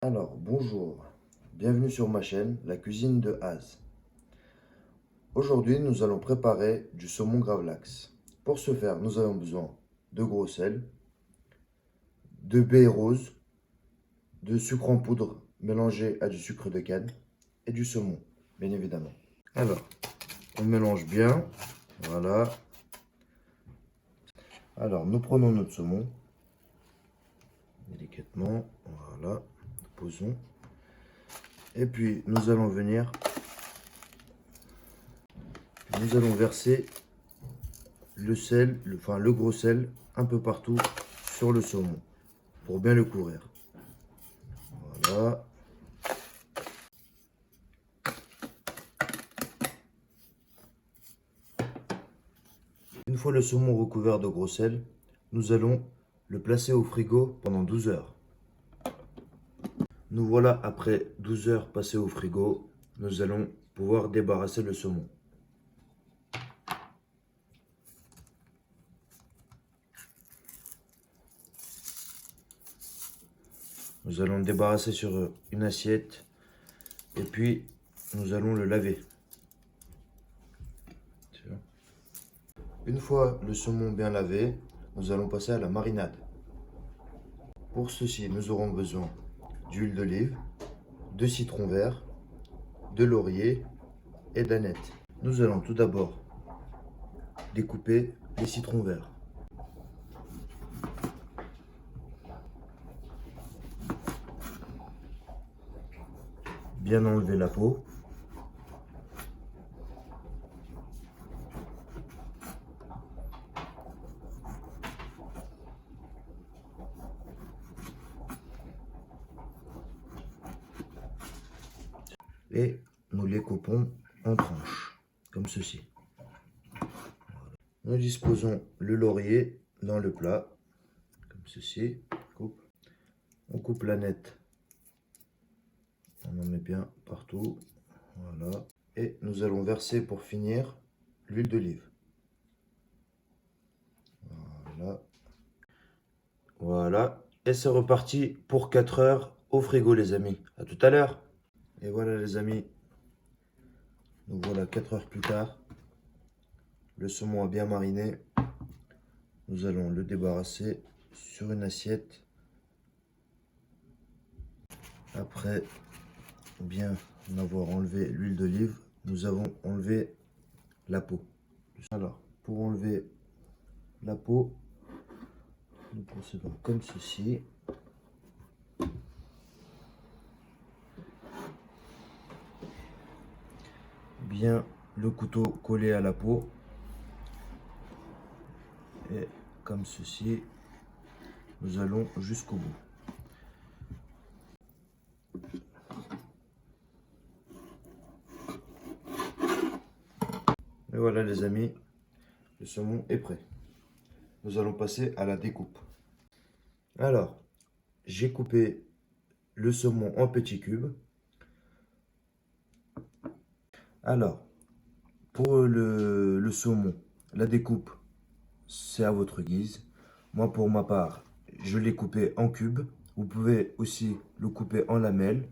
Alors, bonjour, bienvenue sur ma chaîne, la cuisine de Az. Aujourd'hui, nous allons préparer du saumon gravlax. Pour ce faire, nous avons besoin de gros sel, de baies roses, de sucre en poudre mélangé à du sucre de canne et du saumon, bien évidemment. Alors, on mélange bien, voilà. Alors, nous prenons notre saumon, délicatement, voilà, nous posons. Et puis, nous allons verser le sel, le gros sel, un peu partout sur le saumon pour bien le couvrir. Voilà. Une fois le saumon recouvert de gros sel, nous allons le placer au frigo pendant 12 heures. Nous voilà après 12 heures passées au frigo, nous allons pouvoir débarrasser le saumon. Nous allons le débarrasser sur une assiette et puis nous allons le laver. Une fois le saumon bien lavé, nous allons passer à la marinade. Pour ceci, nous aurons besoin d'huile d'olive, de citron vert, de laurier et d'aneth. Nous allons tout d'abord découper les citrons verts. Bien enlever la peau. Et nous les coupons en tranches, comme ceci. Nous disposons le laurier dans le plat, comme ceci. On coupe l'aneth. On en met bien partout. Voilà. Et nous allons verser pour finir l'huile d'olive. Voilà. Voilà. Et c'est reparti pour 4 heures au frigo, les amis. À tout à l'heure. Et voilà, les amis. Nous voilà 4 heures plus tard. Le saumon a bien mariné. Nous allons le débarrasser sur une assiette. Après bien avoir enlevé l'huile d'olive, nous avons enlevé la peau. Alors, pour enlever la peau, nous procédons comme ceci. Bien le couteau collé à la peau. Et comme ceci, nous allons jusqu'au bout. Et voilà, les amis, le saumon est prêt. Nous allons passer à la découpe. Alors, j'ai coupé le saumon en petits cubes. Alors, pour le saumon, la découpe, c'est à votre guise. Moi, pour ma part, je l'ai coupé en cubes. Vous pouvez aussi le couper en lamelles,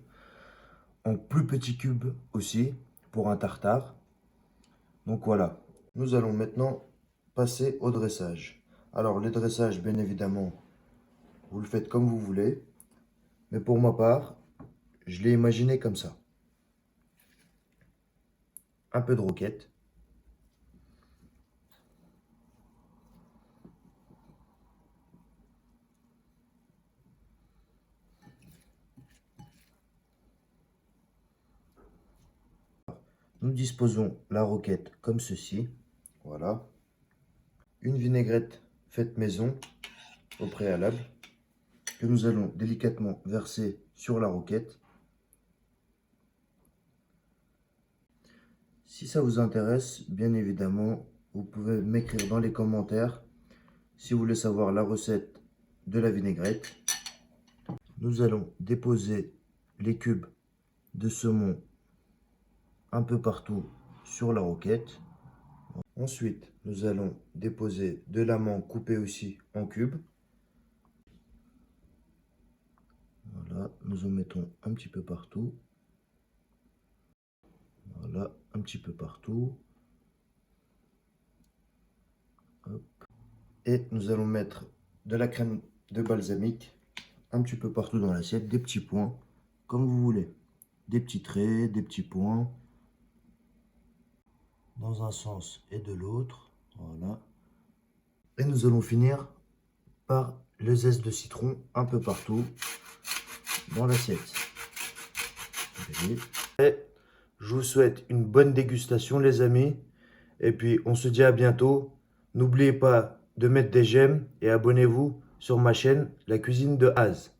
en plus petits cubes aussi, pour un tartare. Donc voilà. Nous allons maintenant passer au dressage. Alors, le dressage, bien évidemment, vous le faites comme vous voulez. Mais pour ma part, je l'ai imaginé comme ça. Un peu de roquette. Nous disposons la roquette comme ceci. Voilà. Une vinaigrette faite maison au préalable que nous allons délicatement verser sur la roquette. Si ça vous intéresse, bien évidemment, vous pouvez m'écrire dans les commentaires si vous voulez savoir la recette de la vinaigrette. Nous allons déposer les cubes de saumon un peu partout sur la roquette. Ensuite, nous allons déposer de l'amangue coupée aussi en cubes. Voilà, nous en mettons un petit peu partout. Voilà, un petit peu partout. Hop. Et nous allons mettre de la crème de balsamique un petit peu partout dans l'assiette, des petits points, comme vous voulez. Des petits traits, des petits points, dans un sens et de l'autre. Voilà. Et nous allons finir par le zeste de citron un peu partout dans l'assiette. Et je vous souhaite une bonne dégustation les amis. Et puis on se dit à bientôt. N'oubliez pas de mettre des j'aime et abonnez-vous sur ma chaîne La Cuisine de Az.